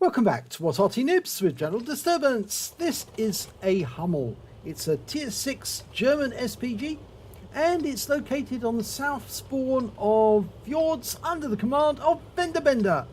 Welcome back to What Arty Noobs with General Disturbance. This is a Hummel. It's a Tier 6 German SPG and it's located on the south spawn of Fjords under the command of FendaBenda.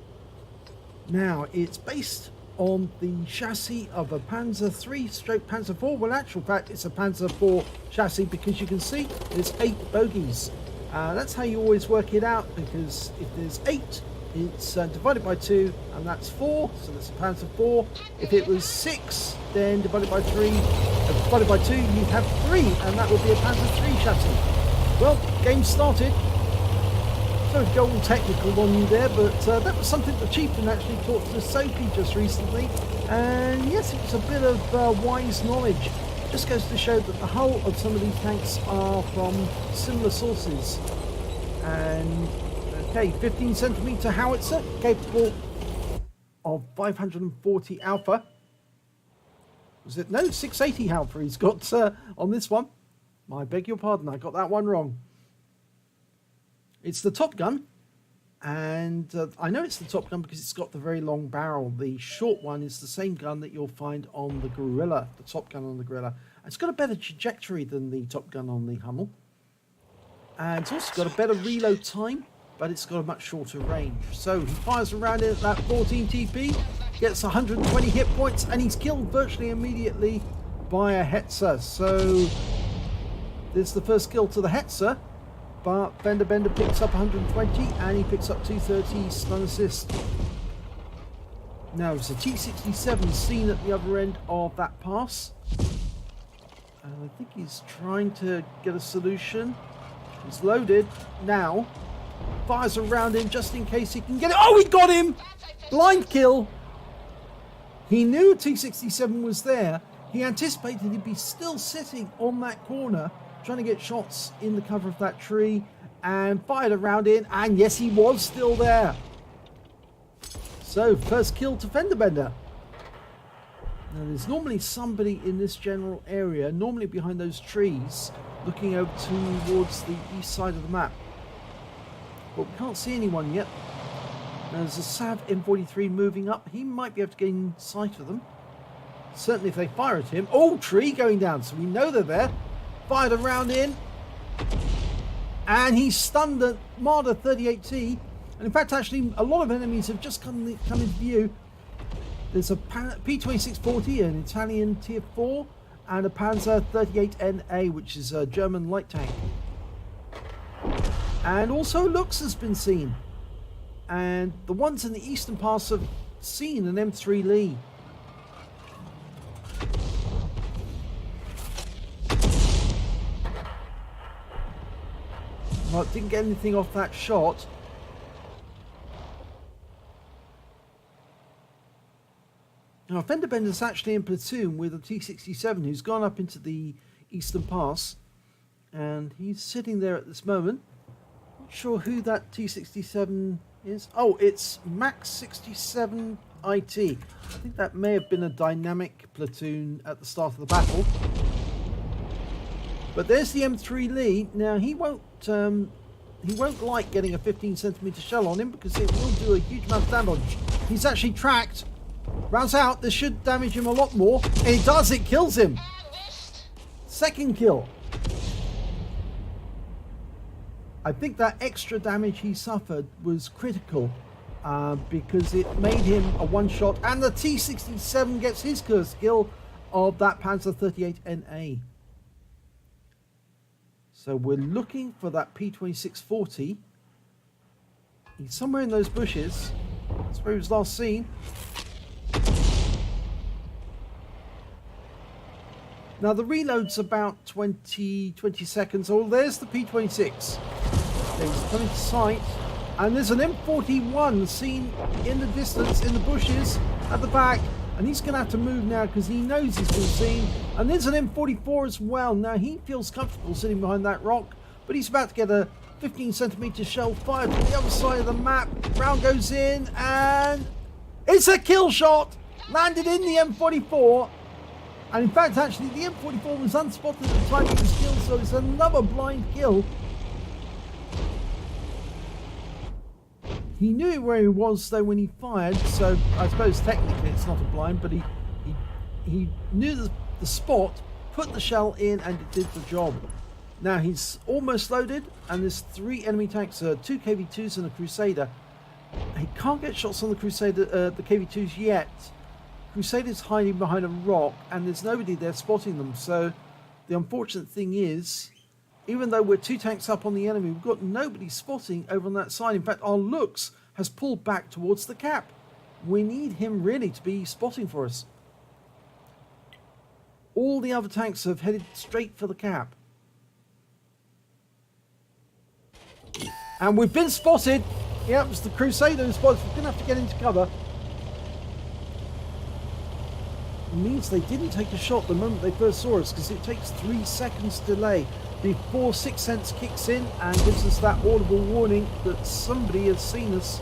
Now it's based on the chassis of a Panzer III / Panzer IV. Well, in actual fact it's a Panzer IV chassis because you can see there's 8 bogies. That's how you always work it out, because if there's 8 it's divided by 2 and that's 4, so that's a Panzer IV. If it was 6, then divided by 2 you'd have 3, and that would be a Panzer III chassis. Well, game started. So to go all technical on you there, but that was something the Chieftain actually taught to Sophie just recently, and yes, it was a bit of wise knowledge. Just goes to show that the hull of some of these tanks are from similar sources. And okay, 15 centimeter howitzer capable of 540 alpha. Was it? No, 680 alpha he's got on this one. I beg your pardon, I got that one wrong. It's the Top Gun, and I know it's the Top Gun because it's got the very long barrel. The short one is the same gun that you'll find on the Gorilla, the Top Gun on the Gorilla. It's got a better trajectory than the Top Gun on the Hummel, and it's also got a better reload time, but it's got a much shorter range. So he fires around it at that 14 TP, gets 120 hit points, and he's killed virtually immediately by a Hetzer. So there's the first kill to the Hetzer, but FendaBenda picks up 120 and he picks up 230 stun assist. Now there's a T-67 seen at the other end of that pass. And I think he's trying to get a solution. He's loaded now. Fires around him just in case he can get it. Oh, he got him! Blind kill. He knew a T-67 was there. He anticipated he'd be still sitting on that corner, trying to get shots in the cover of that tree, and fired around in, and yes, he was still there. So first kill to FendaBenda. Now there's normally somebody in this general area, normally behind those trees, looking over towards the east side of the map, but we can't see anyone yet. Now there's a Sav M43 moving up. He might be able to gain sight of them, certainly if they fire at him. Oh, tree going down, so we know they're there. Fired around in, and he's stunned at Marder 38T. And in fact, actually, a lot of enemies have just come into view. There's a P2640, an Italian Tier 4, and a Panzer 38NA, which is a German light tank. And also Lux has been seen. And the ones in the eastern pass have seen an M3 Lee. Well, didn't get anything off that shot. Now, FendaBenda's actually in platoon with a T-67 who's gone up into the eastern pass, and he's sitting there at this moment. Not sure who that T-67 is. Oh, it's Max 67 IT. I think that may have been a dynamic platoon at the start of the battle. But there's the M3 Lee. Now he won't like getting a 15 centimeter shell on him because it will do a huge amount of damage. He's actually tracked. Rounds out. This should damage him a lot more. And it does. It kills him. Second kill. I think that extra damage he suffered was critical because it made him a one-shot. And the T-67 gets his first kill of that Panzer 38NA. So we're looking for that P2640. He's somewhere in those bushes. That's where he was last seen. Now the reload's about 20 seconds. Oh, there's the P26. He's coming to sight. And there's an M41 seen in the distance, in the bushes, at the back. And he's going to have to move now because he knows he's been seen. And there's an M44 as well. Now he feels comfortable sitting behind that rock, but he's about to get a 15 centimeter shell fired from the other side of the map. Round goes in, and it's a kill shot. Landed in the M44. And in fact, actually, the M44 was unspotted at the time it was killed, so it's another blind kill. He knew where he was though when he fired, so I suppose technically it's not a blind, but he knew the spot, put the shell in, and it did the job. Now he's almost loaded, and there's 3 enemy tanks, 2 KV2s and a Crusader. He can't get shots on the Crusader, the KV2s yet. Crusader's hiding behind a rock, and there's nobody there spotting them. So the unfortunate thing is, even though we're 2 tanks up on the enemy, we've got nobody spotting over on that side. In fact, our looks has pulled back towards the cap. We need him really to be spotting for us. All the other tanks have headed straight for the cap. And we've been spotted. Yep, it's the Crusader who spotted. We're going to have to get into cover. It means they didn't take a shot the moment they first saw us, because it takes 3 seconds delay before 6th sense kicks in and gives us that audible warning that somebody has seen us.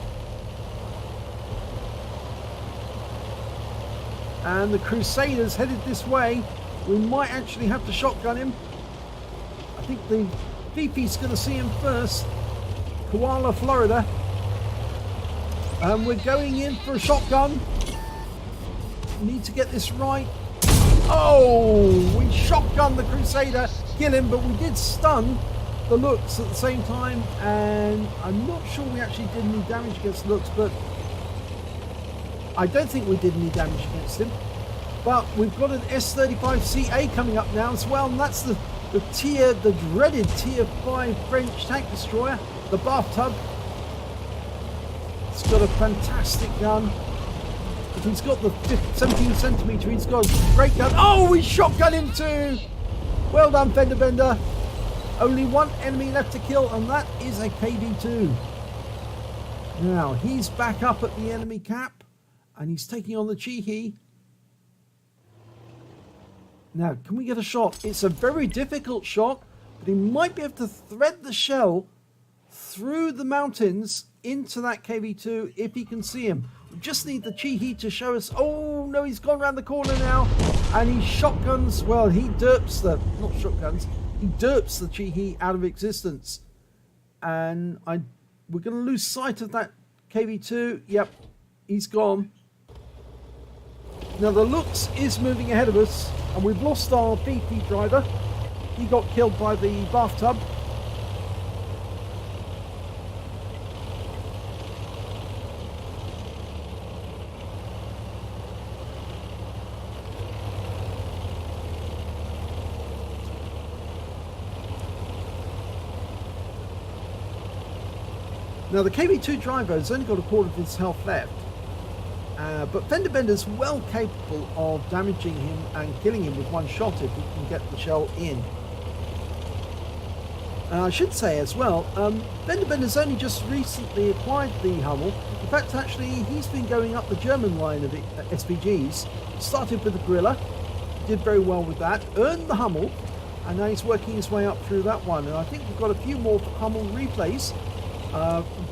And the Crusader's headed this way. We might actually have to shotgun him. I think the VP's going to see him first. Koala, Florida. And we're going in for a shotgun. Need to get this right. Oh, we shotgunned the Crusader, kill him, but we did stun the looks at the same time, and I'm not sure we actually did any damage against looks, but I don't think we did any damage against him. But we've got an S-35CA coming up now as well, and that's the dreaded tier 5 French tank destroyer, the bathtub. It's got a fantastic gun. If he's got the 17 centimeter, he's got a great gun. Oh, we shotgun him too! Well done, FendaBenda. Only 1 enemy left to kill, and that is a KV2. Now, he's back up at the enemy cap, and he's taking on the Chihi. Now, can we get a shot? It's a very difficult shot, but he might be able to thread the shell through the mountains into that KV2 if he can see him. We just need the Chihi to show us. Oh no, he's gone around the corner now, and he shotguns. Well, he derps the, not shotguns, he derps the Chihi out of existence. And we're going to lose sight of that KV2. Yep, he's gone. Now the Lux is moving ahead of us, and we've lost our BP driver. He got killed by the bathtub. Now the KV2 driver has only got a quarter of his health left, but FendaBenda is well capable of damaging him and killing him with 1 shot if he can get the shell in. I should say as well, FendaBenda has only just recently acquired the Hummel. In fact, actually, he's been going up the German line of SPGs. Started with the Gorilla, did very well with that, earned the Hummel, and now he's working his way up through that one. And I think we've got a few more Hummel replays.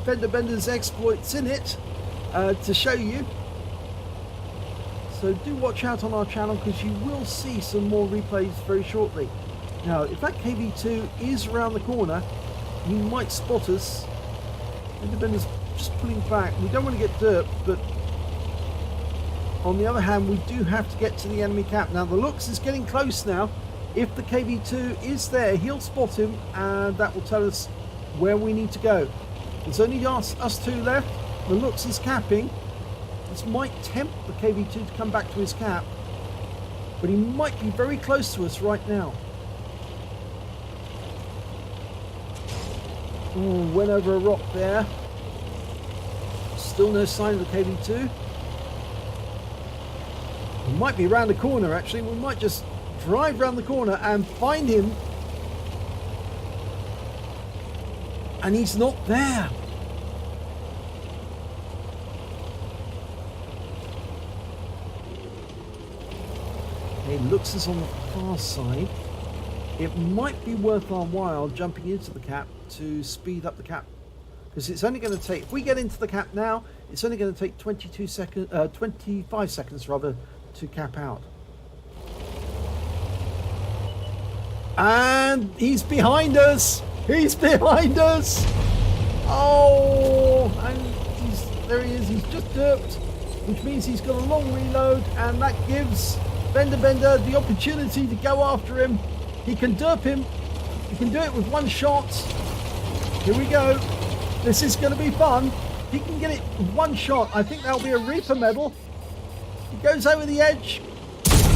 FendaBenda's exploits in it to show you, so do watch out on our channel, because you will see some more replays very shortly. Now if that KV2 is around the corner, he might spot us. FendaBenda's just pulling back. We don't want to get derped, but on the other hand we do have to get to the enemy cap. Now the Lux is getting close now. If the KV2 is there, he'll spot him, and that will tell us where we need to go. There's only us 2 left. The Lux is capping. This might tempt the KV2 to come back to his cap, but he might be very close to us right now. Ooh, went over a rock there. Still no sign of the KV2. He might be around the corner actually. We might just drive around the corner and find him. And he's not there. It looks as on the far side. It might be worth our while jumping into the cap to speed up the cap, because it's only going to take, if we get into the cap now, it's only going to take 25 seconds rather to cap out. And he's behind us. He's behind us. Oh, and There he is. He's just derped, which means he's got a long reload, and that gives FendaBenda the opportunity to go after him. He can derp him. He can do it with one shot. Here we go. This is going to be fun. He can get it with one shot. I think that'll be a Reaper medal. He goes over the edge.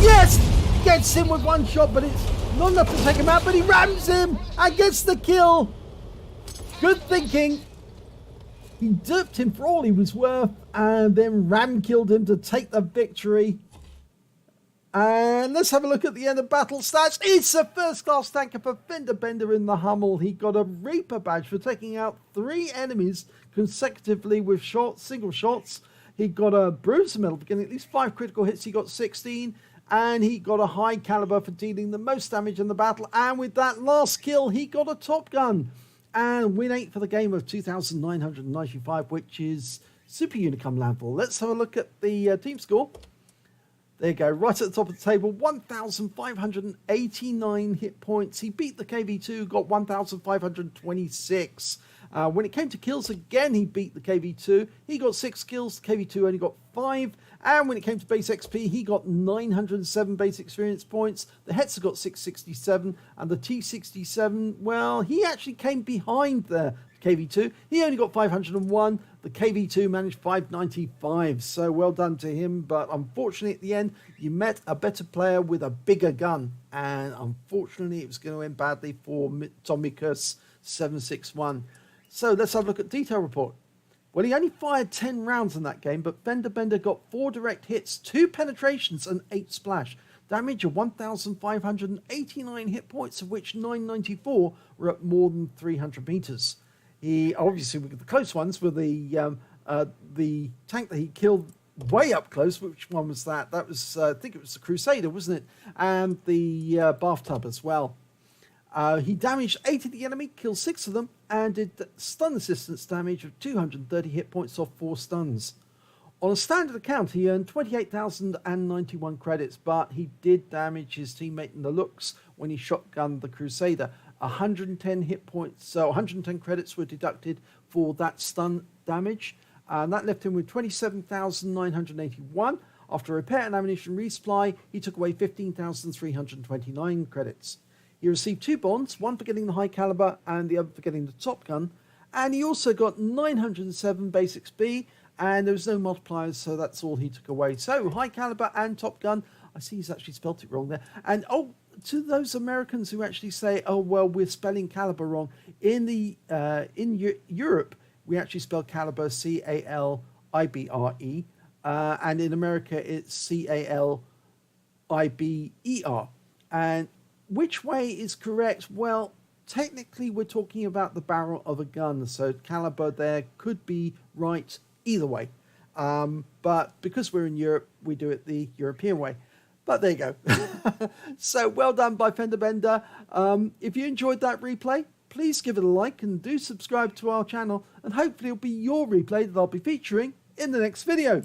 Yes! Gets him with one shot, but it's not enough to take him out, but he rams him and gets the kill. Good thinking. He derped him for all he was worth and then ram killed him to take the victory. And let's have a look at the end of battle stats. It's a first class tanker for FendaBenda in the Hummel. He got a Reaper badge for taking out 3 enemies consecutively with single shots. He got a Bruiser medal for getting at least 5 critical hits. He got 16. And he got a high caliber for dealing the most damage in the battle. And with that last kill, he got a Top Gun. And win 8 for the game of 2,995, which is Super Unicum landfall. Let's have a look at the team score. There you go, right at the top of the table, 1,589 hit points. He beat the KV2, got 1,526. When it came to kills, again, he beat the KV2. He got 6 kills, the KV2 only got 5. And when it came to base XP, he got 907 base experience points. The Hetzer got 667, and the T67, well, he actually came behind the KV2. He only got 501. The KV2 managed 595. So well done to him. But unfortunately, at the end, you met a better player with a bigger gun. And unfortunately, it was going to end badly for Tomicus 761. So let's have a look at detail report. Well, he only fired 10 rounds in that game, but FendaBenda got 4 direct hits, 2 penetrations, and 8 splash. Damage of 1,589 hit points, of which 994 were at more than 300 meters. He obviously, with the close ones, were the tank that he killed way up close. Which one was that? That was, I think it was the Crusader, wasn't it? And the bathtub as well. He damaged 8 of the enemy, killed 6 of them, and did stun assistance damage of 230 hit points off 4 stuns. On a standard account, he earned 28,091 credits, but he did damage his teammate in the looks when he shotgunned the Crusader. 110 hit points, so 110 credits were deducted for that stun damage, and that left him with 27,981. After repair and ammunition resupply, he took away 15,329 credits. He received 2 bonds, one for getting the high caliber and the other for getting the Top Gun. And he also got 907 base XP, and there was no multipliers, so that's all he took away. So, high caliber and Top Gun. I see he's actually spelt it wrong there. And, to those Americans who actually say, oh, well, we're spelling caliber wrong. In Europe, we actually spell caliber C-A-L-I-B-R-E. And in America, it's C-A-L-I-B-E-R. And which way is correct? Well, technically we're talking about the barrel of a gun, so caliber there could be right either way. But because we're in Europe, we do it the European way. But there you go. So well done by FendaBenda. If you enjoyed that replay, please give it a like and do subscribe to our channel, and hopefully it'll be your replay that I'll be featuring in the next video.